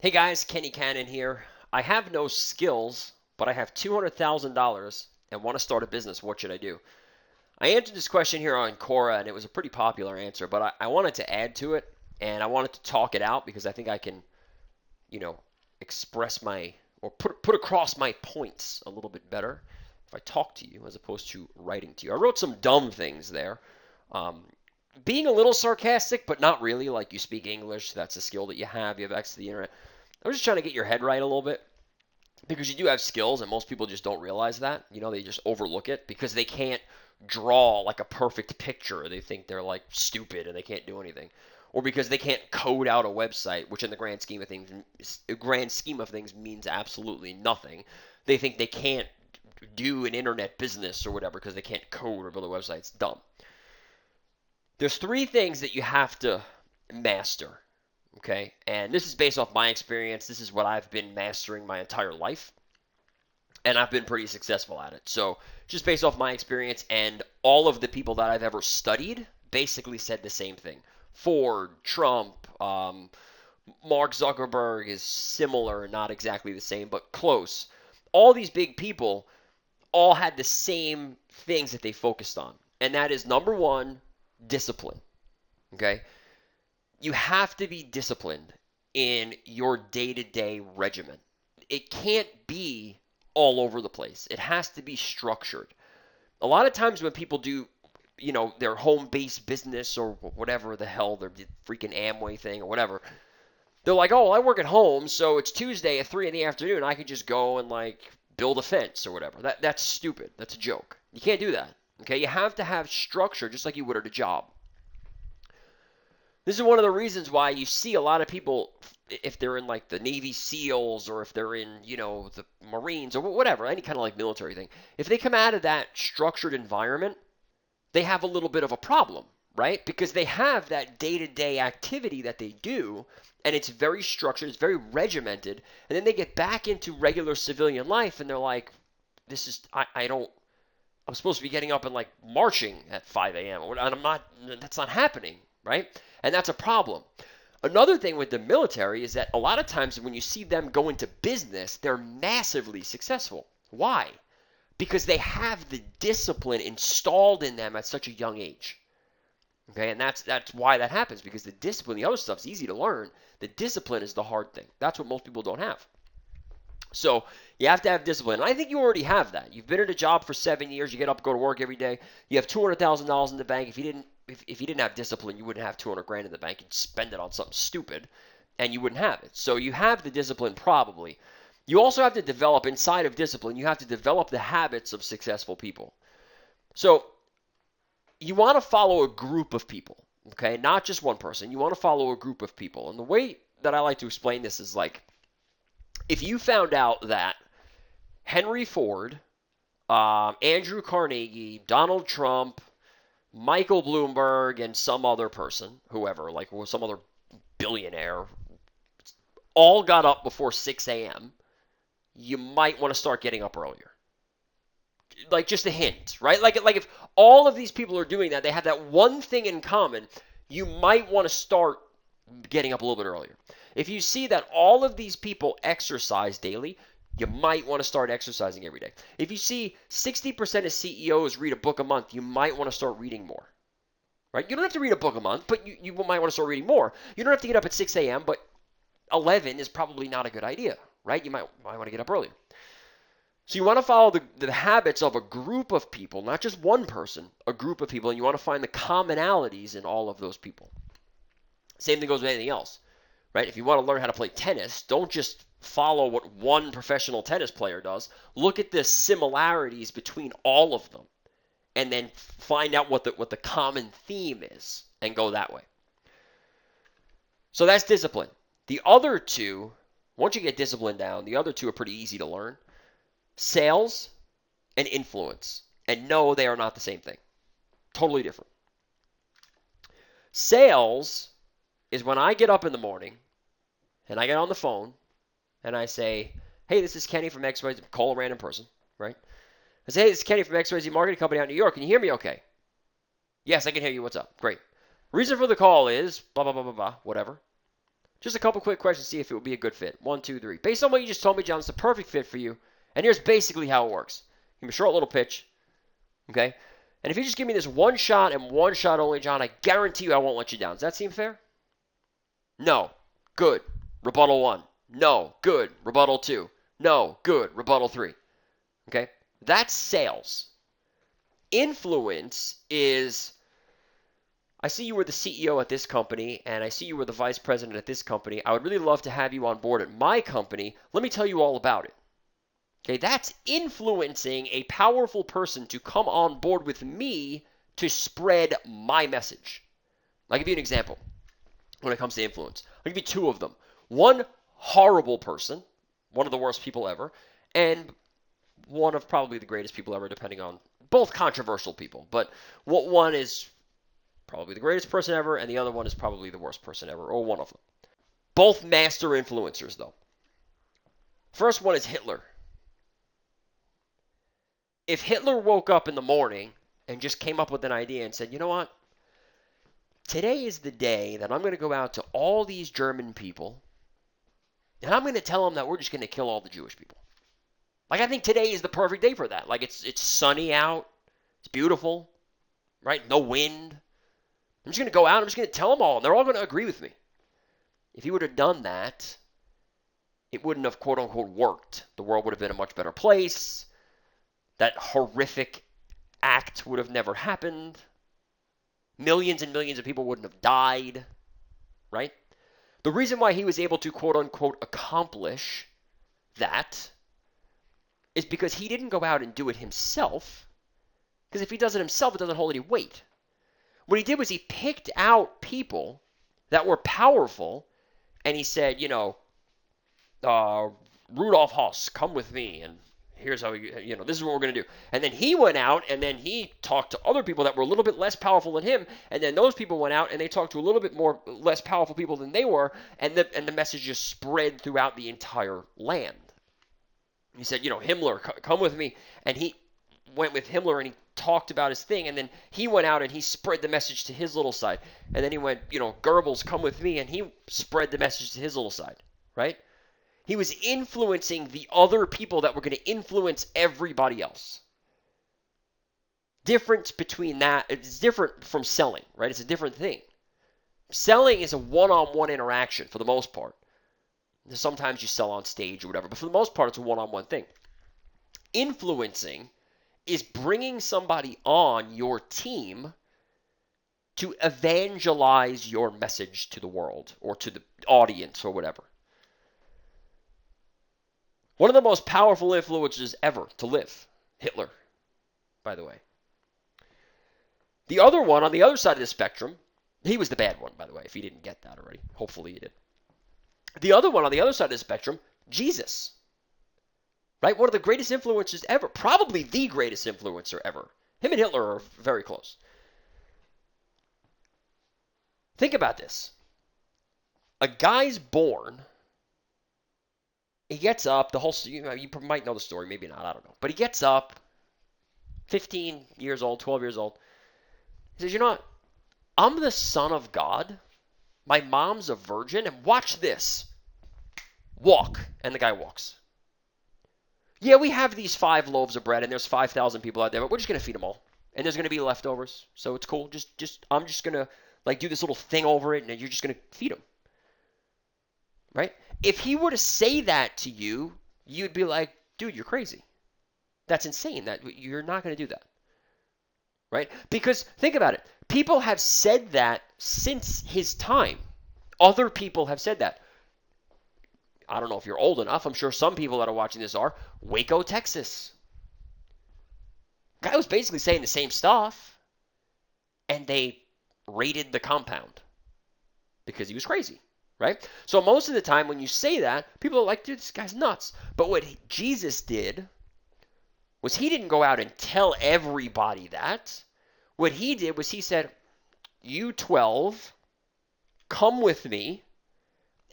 Hey guys, Kenny Cannon here. I have no skills, but I have $200,000 and want to start a business. What should I do? I answered this question here on Quora, and it was a pretty popular answer, but I wanted to add to it, and I wanted to talk it out because I think I can, you know, express my or put across my points a little bit better if I talk to you as opposed to writing to you. I wrote some dumb things there. Um, Being a little sarcastic, but not really. Like you speak English, that's a skill that you have. You have access to the internet. I was just trying to get your head right a little bit because you do have skills, and most people just don't realize that. They just overlook it because they can't draw like a perfect picture. They think they're like stupid and they can't do anything, or because they can't code out a website, which in the grand scheme of things means absolutely nothing. They think they can't do an internet business or whatever because they can't code or build a website. It's dumb. There's three things that you have to master. Okay, and this is based off my experience. This is what I've been mastering my entire life, and I've been pretty successful at it. So, just based off my experience, and all of the people that I've ever studied basically said the same thing. Ford, Trump, Mark Zuckerberg is similar, not exactly the same, but close. All these big people all had the same things that they focused on, and that is number one, discipline. Okay, you have to be disciplined in your day-to-day regimen. It can't be all over the place. It has to be structured. A lot of times when people do, their home-based business or whatever the hell, their freaking Amway thing or whatever, they're like, "Oh, well, I work at home, so it's Tuesday at 3 in the afternoon. I could just go and like build a fence or whatever." That's stupid. That's a joke. You can't do that. Okay? You have to have structure just like you would at a job. This is one of the reasons why you see a lot of people, if they're in like the Navy SEALs or if they're in, the Marines or whatever, any kind of like military thing, if they come out of that structured environment, they have a little bit of a problem, right? Because they have that day to day activity that they do, and it's very structured, it's very regimented, and then they get back into regular civilian life and they're like, I don't, I'm supposed to be getting up and like marching at 5 a.m. and I'm not, that's not happening, right? And that's a problem. Another thing with the military is that a lot of times when you see them go into business, they're massively successful. Why? Because they have the discipline installed in them at such a young age. Okay, and that's why that happens, because the discipline, the other stuff's easy to learn. The discipline is the hard thing. That's what most people don't have. So you have to have discipline. And I think you already have that. You've been at a job for 7 years. You get up, go to work every day. You have $200,000 in the bank. If you didn't have discipline, you wouldn't have 200 grand in the bank. You'd spend it on something stupid, and you wouldn't have it. So you have the discipline probably. You also have to develop inside of discipline. You have to develop the habits of successful people. So you want to follow a group of people, okay? Not just one person. You want to follow a group of people. And the way that I like to explain this is like, if you found out that Henry Ford, Andrew Carnegie, Donald Trump, Michael Bloomberg, and some other person, whoever, like some other billionaire, all got up before 6 a.m., you might want to start getting up earlier. Like just a hint, right? Like if all of these people are doing that, they have that one thing in common, you might want to start getting up a little bit earlier. If you see that all of these people exercise daily, you might want to start exercising every day. If you see 60% of CEOs read a book a month, you might want to start reading more. Right? You don't have to read a book a month, but you might want to start reading more. You don't have to get up at 6 a.m., but 11 is probably not a good idea, right? You might want to get up earlier. So you want to follow the habits of a group of people, not just one person, a group of people, and you want to find the commonalities in all of those people. Same thing goes with anything else, right? If you want to learn how to play tennis, don't just follow what one professional tennis player does. Look at the similarities between all of them, and then find out what the common theme is, and go that way. So that's discipline. The other two, once you get discipline down, the other two are pretty easy to learn. Sales and influence. And no, they are not the same thing. Totally different. Sales is when I get up in the morning and I get on the phone and I say, "Hey, this is Kenny from XYZ," call a random person, right? I say, "Hey, this is Kenny from XYZ Marketing Company out in New York. Can you hear me okay?" "Yes, I can hear you. What's up?" "Great. Reason for the call is blah, blah, blah, blah, blah, whatever." Just a couple quick questions to see if it would be a good fit. One, two, three. Based on what you just told me, John, it's the perfect fit for you. And here's basically how it works. Give me a short little pitch, okay? And if you just give me this one shot and one shot only, John, I guarantee you I won't let you down. Does that seem fair? No. Good. Rebuttal 1. No. Good. Rebuttal 2. No. Good. Rebuttal 3. Okay? That's sales. Influence is, I see you were the CEO at this company, and I see you were the vice president at this company. I would really love to have you on board at my company. Let me tell you all about it. Okay, that's influencing a powerful person to come on board with me to spread my message. I'll give you an example when it comes to influence. I'll give you two of them. One horrible person, one of the worst people ever, and one of probably the greatest people ever, depending on both controversial people. But what one is probably the greatest person ever, and the other one is probably the worst person ever, or one of them. Both master influencers, though. First one is Hitler. If Hitler woke up in the morning and just came up with an idea and said, you know what? Today is the day that I'm going to go out to all these German people, and I'm going to tell them that we're just going to kill all the Jewish people. Like, I think today is the perfect day for that. Like, it's sunny out. It's beautiful, right? No wind. I'm just going to go out. I'm just going to tell them all, and they're all going to agree with me. If he would have done that, it wouldn't have, quote unquote, worked. The world would have been a much better place. That horrific act would have never happened. Millions and millions of people wouldn't have died, right? The reason why he was able to, quote unquote, accomplish that is because he didn't go out and do it himself. Because if he does it himself, it doesn't hold any weight. What he did was he picked out people that were powerful, and he said, Rudolf Hoss, come with me, and here's how, this is what we're going to do. And then he went out, and then he talked to other people that were a little bit less powerful than him, and then those people went out, and they talked to a little bit more less powerful people than they were, and the message just spread throughout the entire land. He said, Himmler, come with me, and he went with Himmler, and he talked about his thing, and then he went out and he spread the message to his little side. And then he went, Goebbels, come with me, and he spread the message to his little side, right? He was influencing the other people that were going to influence everybody else. Difference between that, it's different from selling, right? It's a different thing. Selling is a one-on-one interaction for the most part. Sometimes you sell on stage or whatever, but for the most part, it's a one-on-one thing. Influencing is bringing somebody on your team to evangelize your message to the world or to the audience or whatever. One of the most powerful influencers ever to live, Hitler, by the way. The other one on the other side of the spectrum, he was the bad one, by the way, if you didn't get that already. Hopefully you did. The other one on the other side of the spectrum, Jesus. Right? One of the greatest influencers ever. Probably the greatest influencer ever. Him and Hitler are very close. Think about this. A guy's born. He gets up. You might know the story. Maybe not. I don't know. But he gets up. 15 years old. 12 years old. He says, what? I'm the son of God. My mom's a virgin. And watch this. Walk. And the guy walks. Yeah, we have these 5 loaves of bread, and there's 5,000 people out there, but we're just going to feed them all. And there's going to be leftovers, so it's cool. I'm just going to, do this little thing over it, and you're just going to feed them. Right? If he were to say that to you, you'd be like, dude, you're crazy. That's insane. That you're not going to do that. Right? Because, think about it. People have said that since his time. Other people have said that. I don't know if you're old enough. I'm sure some people that are watching this are. Waco, Texas. Guy was basically saying the same stuff. And they raided the compound. Because he was crazy. Right? So most of the time when you say that, people are like, dude, this guy's nuts. But what Jesus did was he didn't go out and tell everybody that. What he did was he said, you 12, come with me.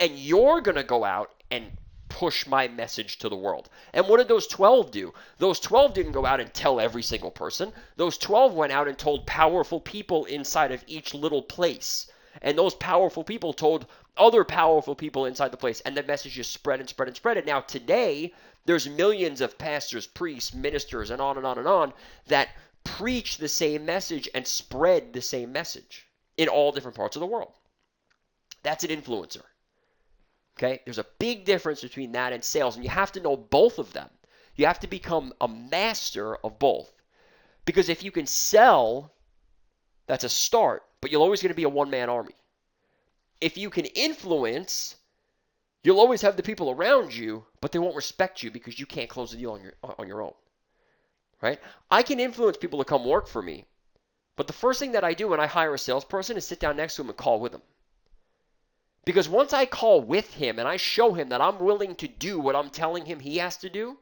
And you're going to go out and push my message to the world. And what did those 12 do? Those 12 didn't go out and tell every single person. Those 12 went out and told powerful people inside of each little place. And those powerful people told other powerful people inside the place, and the message just spread and spread and spread. And now today, there's millions of pastors, priests, ministers, and on and on and on that preach the same message and spread the same message in all different parts of the world. That's an influencer. Okay? There's a big difference between that and sales, and you have to know both of them. You have to become a master of both. Because if you can sell, that's a start, but you're always going to be a one-man army. If you can influence, you'll always have the people around you, but they won't respect you because you can't close the deal on your own. Right? I can influence people to come work for me, but the first thing that I do when I hire a salesperson is sit down next to him and call with him. Because once I call with him and I show him that I'm willing to do what I'm telling him he has to do,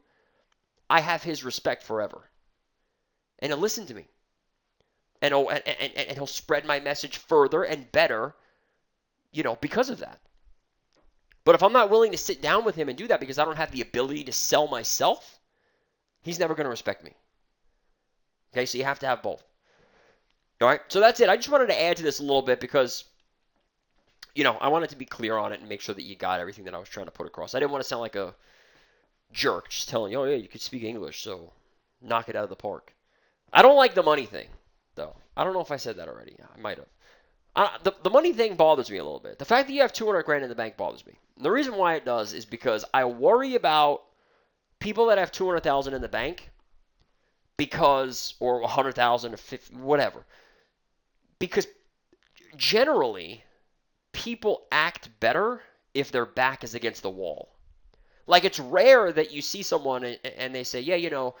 I have his respect forever. And he'll listen to me. And he'll spread my message further and better, because of that. But if I'm not willing to sit down with him and do that because I don't have the ability to sell myself, he's never going to respect me. Okay, so you have to have both. All right, so that's it. I just wanted to add to this a little bit because, I wanted to be clear on it and make sure that you got everything that I was trying to put across. I didn't want to sound like a jerk just telling you, oh, yeah, you could speak English, so knock it out of the park. I don't like the money thing, though. I don't know if I said that already. I might have. The money thing bothers me a little bit. The fact that you have 200 grand in the bank bothers me. And the reason why it does is because I worry about people that have 200,000 in the bank or 100,000 or 50, whatever. Because generally, people act better if their back is against the wall. Like, it's rare that you see someone and they say, yeah,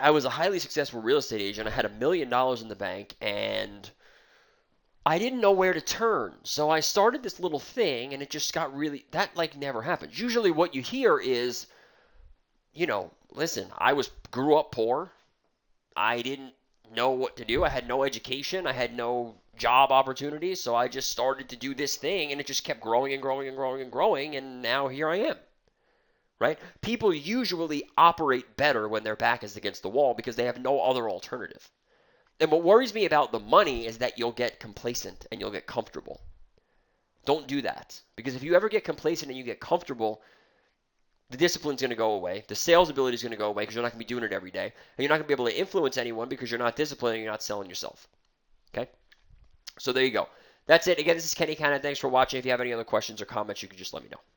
I was a highly successful real estate agent. I had $1 million in the bank, and I didn't know where to turn. So I started this little thing, and it just got that never happens. Usually what you hear is, listen, grew up poor. I didn't know what to do. I had no education. I had no job opportunities. So I just started to do this thing, and it just kept growing and growing and growing and growing. And now here I am. Right? People usually operate better when their back is against the wall because they have no other alternative. And what worries me about the money is that you'll get complacent and you'll get comfortable. Don't do that. Because if you ever get complacent and you get comfortable, the discipline's going to go away. The sales ability is going to go away because you're not going to be doing it every day. And you're not going to be able to influence anyone because you're not disciplined and you're not selling yourself. Okay? So there you go. That's it. Again, this is Kenny Cannon. Thanks for watching. If you have any other questions or comments, you can just let me know.